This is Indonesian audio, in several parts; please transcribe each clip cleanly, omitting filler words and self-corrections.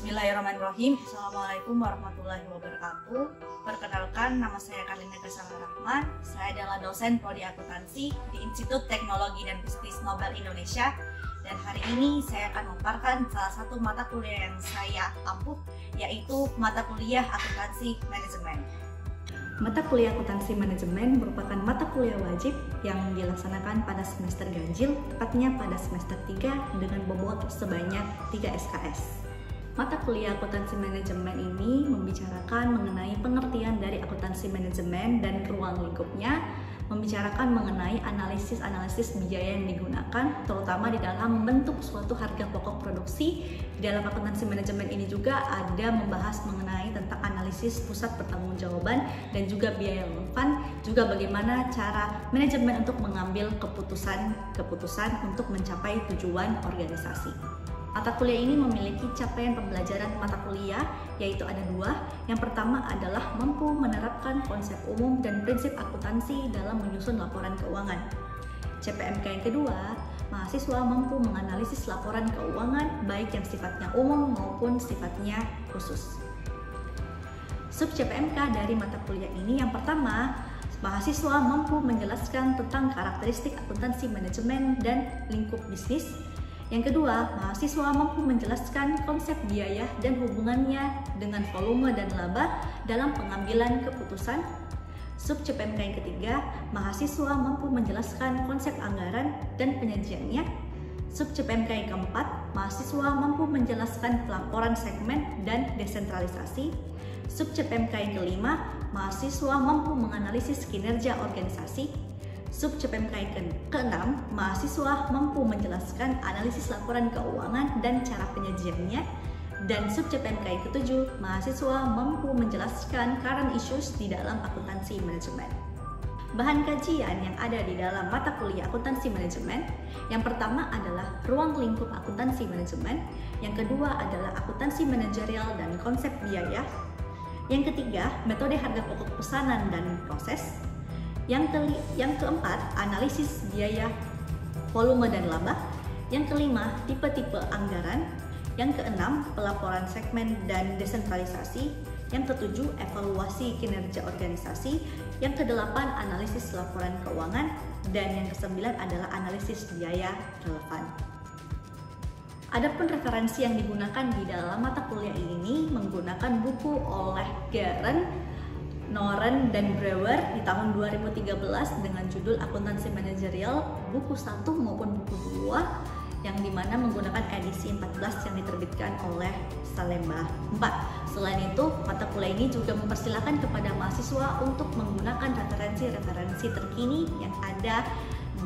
Bismillahirrahmanirrahim. Assalamualaikum warahmatullahi wabarakatuh. Perkenalkan, nama saya Karlina Gasala Rahman. Saya adalah dosen Prodi Akuntansi di Institut Teknologi dan Bisnis Nobel Indonesia. Dan hari ini saya akan memaparkan salah satu mata kuliah yang saya ampuh, yaitu mata kuliah Akuntansi Manajemen. Mata kuliah Akuntansi Manajemen merupakan mata kuliah wajib yang dilaksanakan pada semester ganjil, tepatnya pada semester 3 dengan bobot sebanyak 3 SKS. Mata kuliah akuntansi manajemen ini membicarakan mengenai pengertian dari akuntansi manajemen dan ruang lingkupnya, membicarakan mengenai analisis biaya yang digunakan, terutama di dalam membentuk suatu harga pokok produksi. Di dalam akuntansi manajemen ini juga ada membahas mengenai tentang analisis pusat pertanggungjawaban dan juga biaya relevan, juga bagaimana cara manajemen untuk mengambil keputusan untuk mencapai tujuan organisasi. Mata kuliah ini memiliki capaian pembelajaran mata kuliah, yaitu ada 2. Yang pertama adalah mampu menerapkan konsep umum dan prinsip akuntansi dalam menyusun laporan keuangan. CPMK yang kedua, mahasiswa mampu menganalisis laporan keuangan baik yang sifatnya umum maupun sifatnya khusus. Sub CPMK dari mata kuliah ini yang pertama, mahasiswa mampu menjelaskan tentang karakteristik akuntansi manajemen dan lingkup bisnis. Yang kedua, mahasiswa mampu menjelaskan konsep biaya dan hubungannya dengan volume dan laba dalam pengambilan keputusan. Sub CPMK yang ketiga, mahasiswa mampu menjelaskan konsep anggaran dan penyajiannya. Sub CPMK yang keempat, mahasiswa mampu menjelaskan pelaporan segmen dan desentralisasi. Sub CPMK yang kelima, mahasiswa mampu menganalisis kinerja organisasi. Sub CPMK yang ke-6, mahasiswa mampu menjelaskan analisis laporan keuangan dan cara penyajiannya. Dan sub CPMK yang ke-7, mahasiswa mampu menjelaskan current issues di dalam akuntansi manajemen. Bahan kajian yang ada di dalam mata kuliah akuntansi manajemen, yang pertama adalah ruang lingkup akuntansi manajemen, yang kedua adalah akuntansi manajerial dan konsep biaya, yang ketiga metode harga pokok pesanan dan proses, yang keempat, analisis biaya, volume dan laba. Yang kelima, tipe-tipe anggaran. Yang keenam, pelaporan segmen dan desentralisasi. Yang ketujuh, evaluasi kinerja organisasi. Yang kedelapan, analisis laporan keuangan. Dan yang kesembilan adalah analisis biaya relevan. Adapun referensi yang digunakan di dalam mata kuliah ini menggunakan buku oleh Garen, Noren dan Brewer di tahun 2013 dengan judul Akuntansi Manajerial buku 1 maupun buku 2, yang dimana menggunakan edisi 14 yang diterbitkan oleh Salemba 4. Selain itu, mata kuliah ini juga mempersilahkan kepada mahasiswa untuk menggunakan referensi-referensi terkini yang ada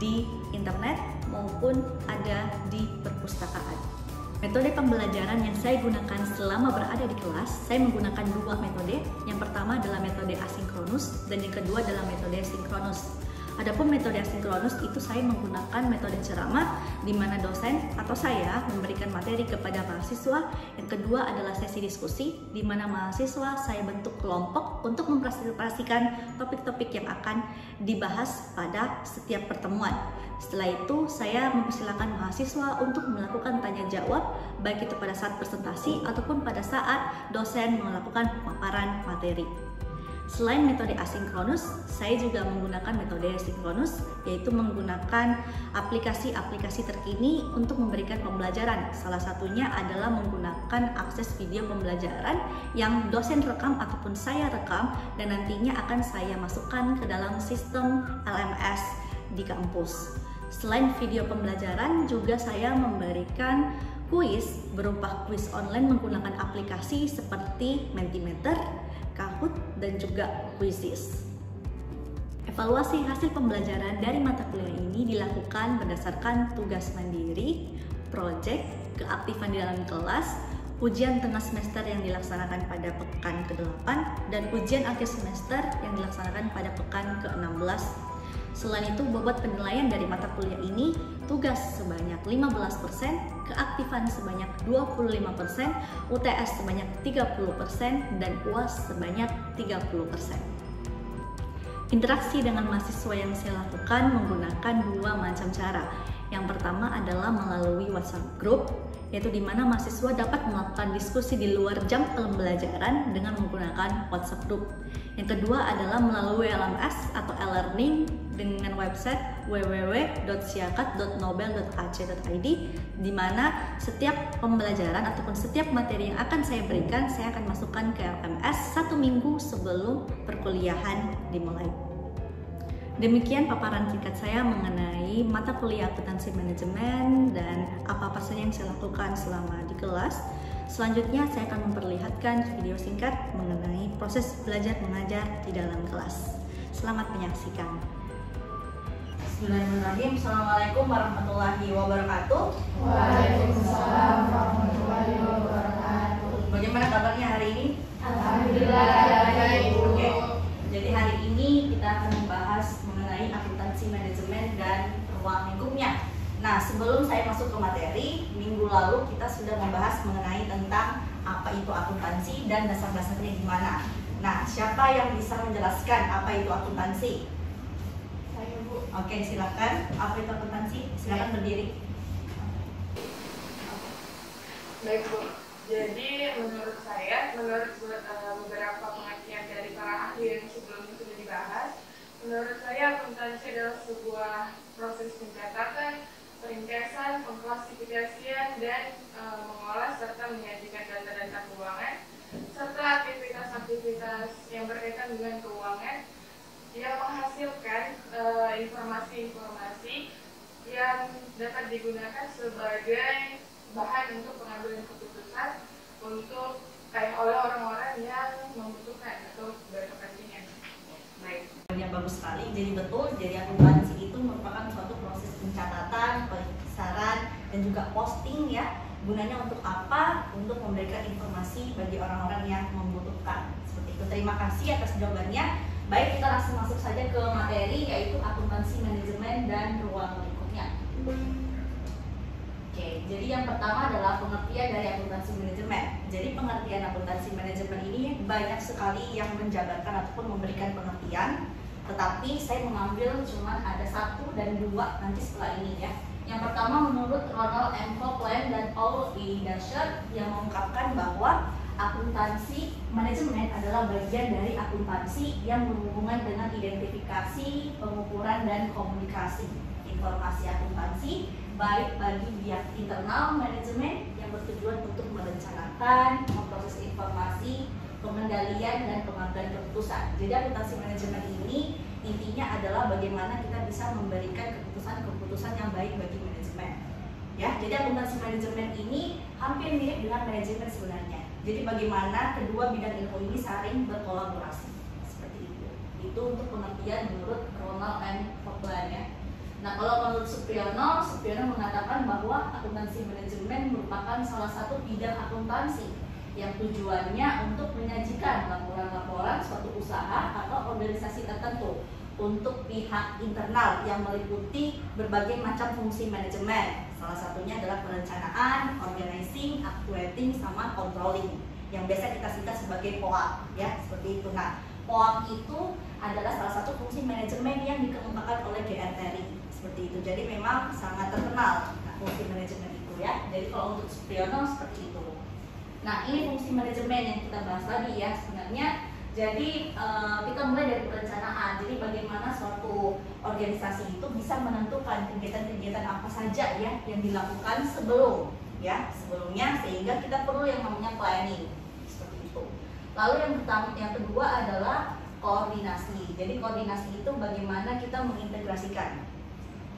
di internet maupun ada di perpustakaan. Metode pembelajaran yang saya gunakan selama berada di kelas, saya menggunakan 2 metode. Yang pertama adalah metode asinkronus dan yang kedua adalah metode sinkronus. Adapun metode asinkronus itu saya menggunakan metode ceramah di mana dosen atau saya memberikan materi kepada mahasiswa. Yang kedua adalah sesi diskusi di mana mahasiswa saya bentuk kelompok untuk mempresentasikan topik-topik yang akan dibahas pada setiap pertemuan. Setelah itu, saya mempersilahkan mahasiswa untuk melakukan tanya jawab, baik itu pada saat presentasi ataupun pada saat dosen melakukan pemaparan materi. Selain metode asinkronus, saya juga menggunakan metode sinkronus, yaitu menggunakan aplikasi-aplikasi terkini untuk memberikan pembelajaran. Salah satunya adalah menggunakan akses video pembelajaran yang dosen rekam ataupun saya rekam dan nantinya akan saya masukkan ke dalam sistem LMS di kampus. Selain video pembelajaran, juga saya memberikan kuis berupa kuis online menggunakan aplikasi seperti Mentimeter, Kahoot, dan juga Quizizz. Evaluasi hasil pembelajaran dari mata kuliah ini dilakukan berdasarkan tugas mandiri, proyek, keaktifan di dalam kelas, ujian tengah semester yang dilaksanakan pada pekan ke-8, dan ujian akhir semester yang dilaksanakan pada pekan ke-16. Selain itu, bobot penilaian dari mata kuliah ini, tugas sebanyak 15%, keaktifan sebanyak 25%, UTS sebanyak 30%, dan UAS sebanyak 30%. Interaksi dengan mahasiswa yang saya lakukan menggunakan 2 macam cara. Yang pertama adalah melalui WhatsApp group, yaitu di mana mahasiswa dapat melakukan diskusi di luar jam pembelajaran dengan menggunakan WhatsApp Group. Yang kedua adalah melalui LMS atau e-learning dengan website www.siakat.nobel.ac.id, di mana setiap pembelajaran ataupun setiap materi yang akan saya berikan, saya akan masukkan ke LMS 1 minggu sebelum perkuliahan dimulai. Demikian paparan singkat saya mengenai mata kuliah akuntansi manajemen dan apa-apa saja yang saya lakukan selama di kelas. Selanjutnya saya akan memperlihatkan video singkat mengenai proses belajar mengajar di dalam kelas. Selamat menyaksikan. Bismillahirrahmanirrahim. Assalamualaikum warahmatullahi wabarakatuh. Waalaikumsalam warahmatullahi wabarakatuh. Bagaimana kabarnya hari ini? Alhamdulillah baik. Oke. Jadi hari ini kita akan membahas mengenai akuntansi manajemen dan ruang lingkupnya. Nah, sebelum saya masuk ke materi, minggu lalu kita sudah membahas mengenai tentang apa itu akuntansi dan dasar-dasarnya gimana. Nah, siapa yang bisa menjelaskan apa itu akuntansi? Saya, Bu. Oke, silakan. Apa itu akuntansi? Silakan berdiri. Baik, Bu. Jadi menurut saya, menurut beberapa pengertian dari para ahli yang sebelumnya sudah dibahas, menurut saya akuntansi adalah sebuah proses pencatatan, peringkesan, pengklasifikasian, dan mengolah serta menyajikan data-data keuangan, serta aktivitas-aktivitas yang berkaitan dengan keuangan yang menghasilkan informasi-informasi yang dapat digunakan sebagai bahan untuk pengambilan keputusan untuk oleh orang-orang yang membutuhkan atau berkepentingan. Baik, yang bagus sekali. Jadi betul, jadi akuntansi itu merupakan suatu proses pencatatan, pengkisaran, dan juga posting ya. Gunanya untuk apa? Untuk memberikan informasi bagi orang-orang yang membutuhkan. Seperti itu. Terima kasih atas jawabannya. Baik, kita langsung masuk saja ke materi, yaitu akuntansi manajemen dan ruang lingkupnya. Oke, jadi yang pertama adalah pengertian dari akuntansi manajemen. Jadi pengertian akuntansi manajemen ini banyak sekali yang menjabarkan ataupun memberikan pengertian, tetapi saya mengambil cuma ada 1 dan 2 nanti setelah ini ya. Yang pertama menurut Ronald M. Copeland dan Paul E. Dasher yang mengungkapkan bahwa akuntansi manajemen adalah bagian dari akuntansi yang berhubungan dengan identifikasi, pengukuran, dan komunikasi informasi akuntansi, baik bagi pihak internal manajemen yang bertujuan untuk merencanakan, memproses informasi, pengendalian, dan pengambilan keputusan. Jadi akuntansi manajemen ini intinya adalah bagaimana kita bisa memberikan keputusan-keputusan yang baik bagi manajemen. Ya, jadi akuntansi manajemen ini hampir mirip dengan manajemen sebenarnya. Jadi bagaimana kedua bidang ilmu ini saling berkolaborasi. Seperti itu. Itu untuk pengertian menurut Ronald M. Copeland ya. Nah, kalau menurut Supriyono mengatakan bahwa akuntansi manajemen merupakan salah satu bidang akuntansi yang tujuannya untuk menyajikan laporan-laporan suatu usaha atau organisasi tertentu untuk pihak internal yang meliputi berbagai macam fungsi manajemen. Salah satunya adalah perencanaan, organizing, actuating, sama controlling yang biasa kita singkat sebagai POA ya, seperti itu. Nah, POA itu adalah salah satu fungsi manajemen yang dikemukakan oleh GR Terry. Seperti itu, jadi memang sangat terkenal fungsi manajemen itu ya. Jadi kalau untuk Supriyono seperti itu. Nah, ini fungsi manajemen yang kita bahas tadi ya sebenarnya. Jadi kita mulai dari perencanaan. Jadi bagaimana suatu organisasi itu bisa menentukan kegiatan-kegiatan apa saja ya yang dilakukan sebelumnya, sehingga kita perlu yang namanya planning seperti itu. Lalu yang kedua adalah koordinasi. Jadi koordinasi itu bagaimana kita mengintegrasikan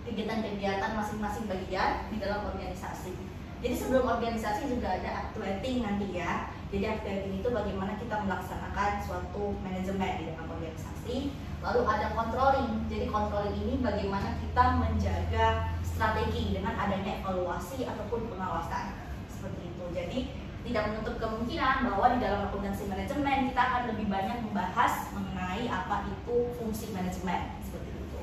kegiatan-kegiatan masing-masing bagian di dalam organisasi. Jadi sebelum organisasi juga ada actuating nanti ya. Jadi actuating itu bagaimana kita melaksanakan suatu manajemen di dalam organisasi. Lalu ada controlling. Jadi controlling ini bagaimana kita menjaga strategi dengan adanya evaluasi ataupun pengawasan. Seperti itu. Jadi tidak menutup kemungkinan bahwa di dalam akuntansi manajemen kita akan lebih banyak membahas mengenai apa itu fungsi manajemen. Seperti itu.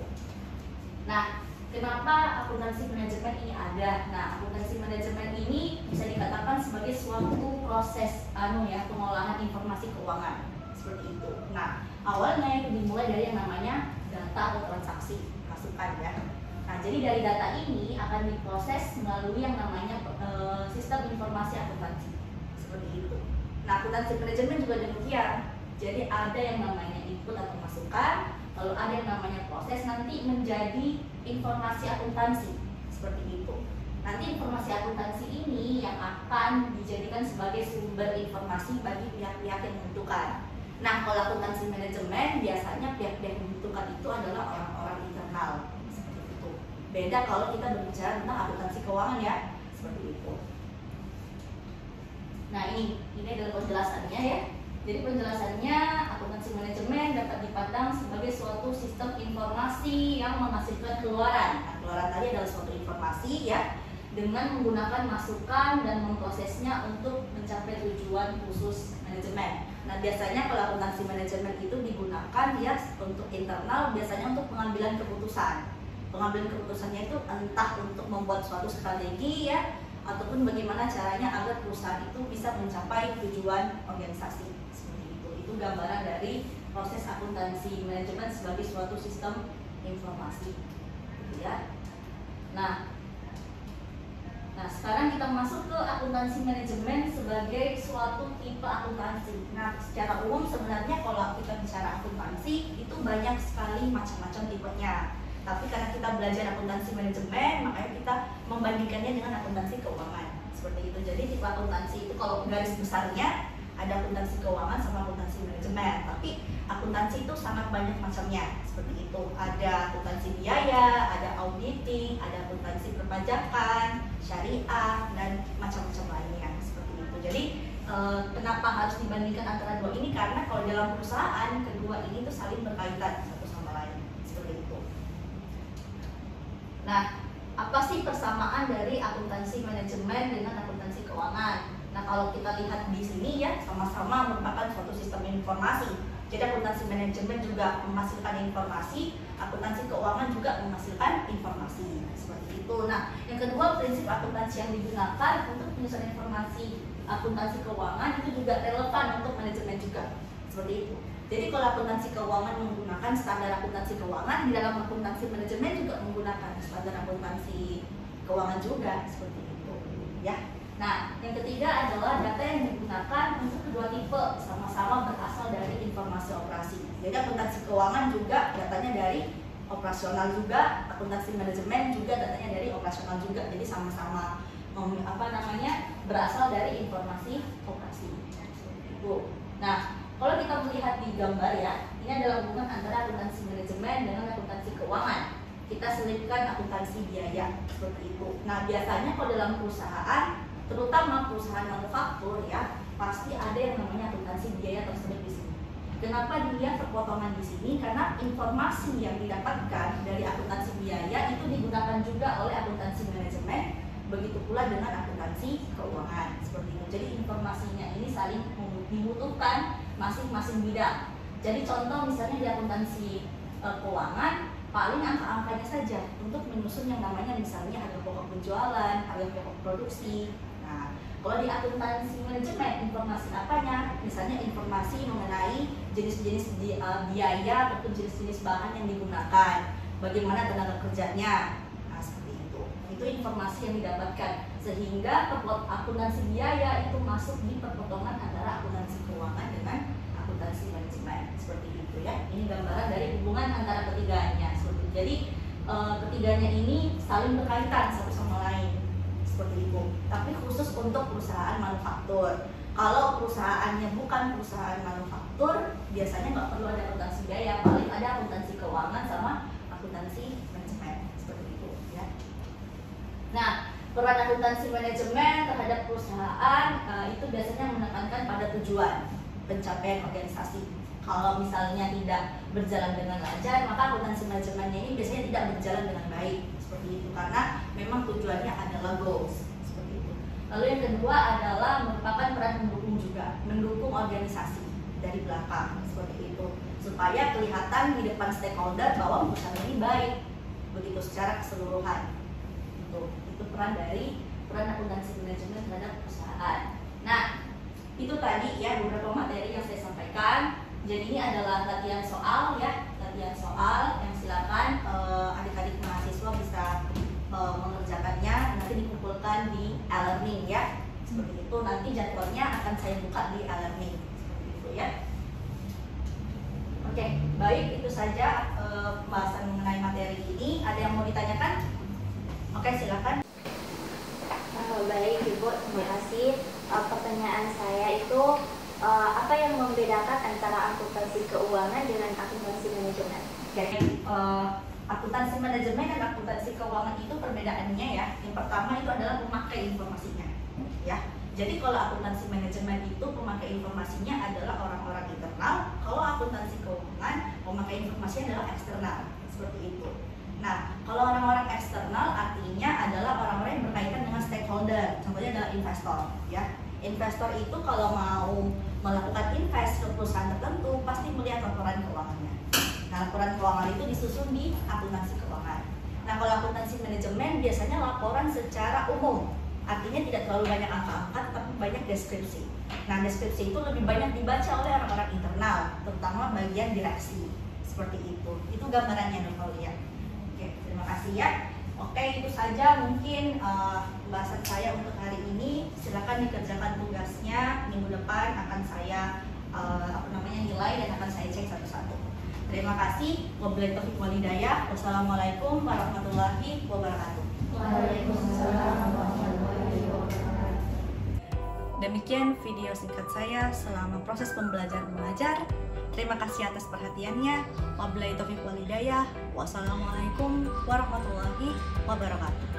Nah, kenapa akuntansi manajemen ini ada? Nah, akuntansi manajemen ini bisa dikatakan sebagai suatu proses pengolahan informasi keuangan. Seperti itu. Nah, awalnya itu dimulai dari yang namanya data atau transaksi masukan ya. Nah, jadi dari data ini akan diproses melalui yang namanya sistem informasi akuntansi. Seperti itu. Nah, akuntansi manajemen juga demikian. Jadi ada yang namanya input atau masukan, lalu ada yang namanya proses nanti menjadi informasi akuntansi. Seperti itu. Nanti informasi akuntansi ini yang akan dijadikan sebagai sumber informasi bagi pihak-pihak yang membutuhkan. Nah, kalau akuntansi manajemen biasanya pihak-pihak yang membutuhkan itu adalah orang-orang internal. Seperti itu. Beda kalau kita berbicara tentang akuntansi keuangan ya, seperti itu. Nah, ini adalah penjelasannya ya. Jadi penjelasannya, akuntansi manajemen dapat dipandang sebagai suatu sistem informasi yang menghasilkan keluaran. Nah, keluaran tadi adalah suatu informasi ya, dengan menggunakan masukan dan memprosesnya untuk mencapai tujuan khusus manajemen. Nah, biasanya kalau akuntansi manajemen itu digunakan ya untuk internal, biasanya untuk pengambilan keputusan. Pengambilan keputusannya itu entah untuk membuat suatu strategi ya, ataupun bagaimana caranya agar perusahaan itu bisa mencapai tujuan organisasi. Seperti itu. Itu gambaran dari proses akuntansi manajemen sebagai suatu sistem informasi. Gitu ya. Nah, sekarang kita masuk ke akuntansi manajemen sebagai suatu tipe akuntansi. Nah, secara umum sebenarnya kalau kita bicara akuntansi itu banyak sekali macam-macam tipenya. Tapi karena kita belajar akuntansi manajemen, makanya kita membandingkannya dengan akuntansi keuangan. Seperti itu. Jadi tipe akuntansi itu kalau garis besarnya ada akuntansi keuangan sama akuntansi manajemen. Tapi akuntansi itu sangat banyak macamnya. Seperti itu. Ada akuntansi biaya, ada auditing, ada akuntansi perpajakan, syariah, dan macam-macam lainnya. Seperti itu. Jadi kenapa harus dibandingkan antara dua ini? Karena kalau dalam perusahaan kedua ini tuh saling berkaitan satu sama lain. Seperti itu. Nah, apa sih persamaan dari akuntansi manajemen dengan akuntansi keuangan? Nah, kalau kita lihat di sini ya, sama-sama merupakan suatu sistem informasi. Jadi akuntansi manajemen juga menghasilkan informasi, akuntansi keuangan juga menghasilkan informasi. Seperti itu. Nah, yang kedua, prinsip akuntansi yang digunakan untuk penyusunan informasi akuntansi keuangan itu juga relevan untuk manajemen juga. Seperti itu. Jadi kalau akuntansi keuangan menggunakan standar akuntansi keuangan, di dalam akuntansi manajemen juga menggunakan standar akuntansi keuangan juga, seperti itu, ya. Nah, yang ketiga adalah data yang digunakan untuk kedua tipe sama-sama berasal dari informasi operasi. Jadi akuntansi keuangan juga datanya dari operasional juga, akuntansi manajemen juga datanya dari operasional juga. Jadi sama-sama berasal dari informasi operasi. Nah, kalau kita melihat di gambar ya, ini adalah hubungan antara akuntansi manajemen dengan akuntansi keuangan. Kita selipkan akuntansi biaya seperti itu. Nah, biasanya kalau dalam perusahaan, terutama perusahaan manufaktur ya, pasti ada yang namanya akuntansi biaya tersebut di sini. Kenapa dilihat terpotongan di sini? Karena informasi yang didapatkan dari akuntansi biaya itu digunakan juga oleh akuntansi manajemen, begitu pula dengan akuntansi keuangan seperti itu. Jadi informasinya ini saling dibutuhkan masing-masing bidang. Jadi contoh misalnya di akuntansi keuangan, paling angka-angkanya saja untuk menyusun yang namanya misalnya harga pokok penjualan, harga pokok produksi. Nah, kalau di akuntansi manajemen, informasi apanya? Misalnya informasi mengenai jenis-jenis biaya ataupun jenis-jenis bahan yang digunakan, bagaimana tenaga kerjanya. Nah, seperti itu. Itu informasi yang didapatkan, sehingga akuntansi biaya itu masuk di perpotongan antara akuntansi keuangan dengan akuntansi manajemen. Seperti itu ya. Ini gambaran dari hubungan antara ketiganya. Jadi ketiganya ini saling berkaitan satu sama lain. Seperti itu. Tapi khusus untuk perusahaan manufaktur. Kalau perusahaannya bukan perusahaan manufaktur, biasanya nggak perlu ada akuntansi biaya, paling ada akuntansi keuangan sama akuntansi manajemen. Seperti itu ya. Nah, peran akuntansi manajemen terhadap perusahaan itu biasanya menekankan pada tujuan pencapaian organisasi. Kalau misalnya tidak berjalan dengan lancar, maka akuntansi manajemennya ini biasanya tidak berjalan dengan baik. Seperti itu, karena memang tujuannya adalah goals. Seperti itu. Lalu yang kedua adalah merupakan peran mendukung juga, mendukung organisasi dari belakang. Seperti itu, supaya kelihatan di depan stakeholder bahwa perusahaan ini baik. Begitu secara keseluruhan. Itu peran akuntansi manajemen terhadap perusahaan. Nah, itu tadi ya beberapa materi yang saya sampaikan. Jadi ini adalah latihan soal ya, latihan soal yang silakan adik-adik mahasiswa bisa Itu nanti jadwalnya akan saya buka di e-learning, gitu ya. Oke, baik, itu saja pembahasan mengenai materi ini. Ada yang mau ditanyakan? Oke, silakan. Baik Ibu, terima kasih. Pertanyaan saya itu apa yang membedakan antara akuntansi keuangan dengan akuntansi manajemen? Jadi akuntansi manajemen dan akuntansi keuangan itu perbedaannya ya. Yang pertama itu adalah pemakai informasinya, ya. Jadi kalau akuntansi manajemen itu pemakai informasinya adalah orang-orang internal. Kalau akuntansi keuangan pemakai informasinya adalah eksternal, seperti itu. Nah, kalau orang-orang eksternal artinya adalah orang-orang yang berkaitan dengan stakeholder. Contohnya adalah investor, ya. Investor itu kalau mau melakukan invest ke perusahaan tertentu pasti melihat laporan keuangannya. Nah, laporan keuangan itu disusun di akuntansi keuangan. Nah, kalau akuntansi manajemen biasanya laporan secara umum. Artinya tidak terlalu banyak angka-angka, tetapi banyak deskripsi. Nah, deskripsi itu lebih banyak dibaca oleh orang-orang internal, terutama bagian direksi. Seperti itu. Itu gambarannya, Novalia. Oke, terima kasih ya. Oke, itu saja mungkin pembahasan saya untuk hari ini. Silakan dikerjakan tugasnya. Minggu depan akan saya nilai dan akan saya cek satu-satu. Terima kasih. Wabillahi taufiq wal hidayah. Wassalamualaikum warahmatullahi wabarakatuh. Waalaikumsalam warahmatullahi wabarakatuh. Demikian video singkat saya selama proses pembelajaran mengajar. Terima kasih atas perhatiannya. Wabillahi taufiq wal hidayah. Wassalamualaikum warahmatullahi wabarakatuh.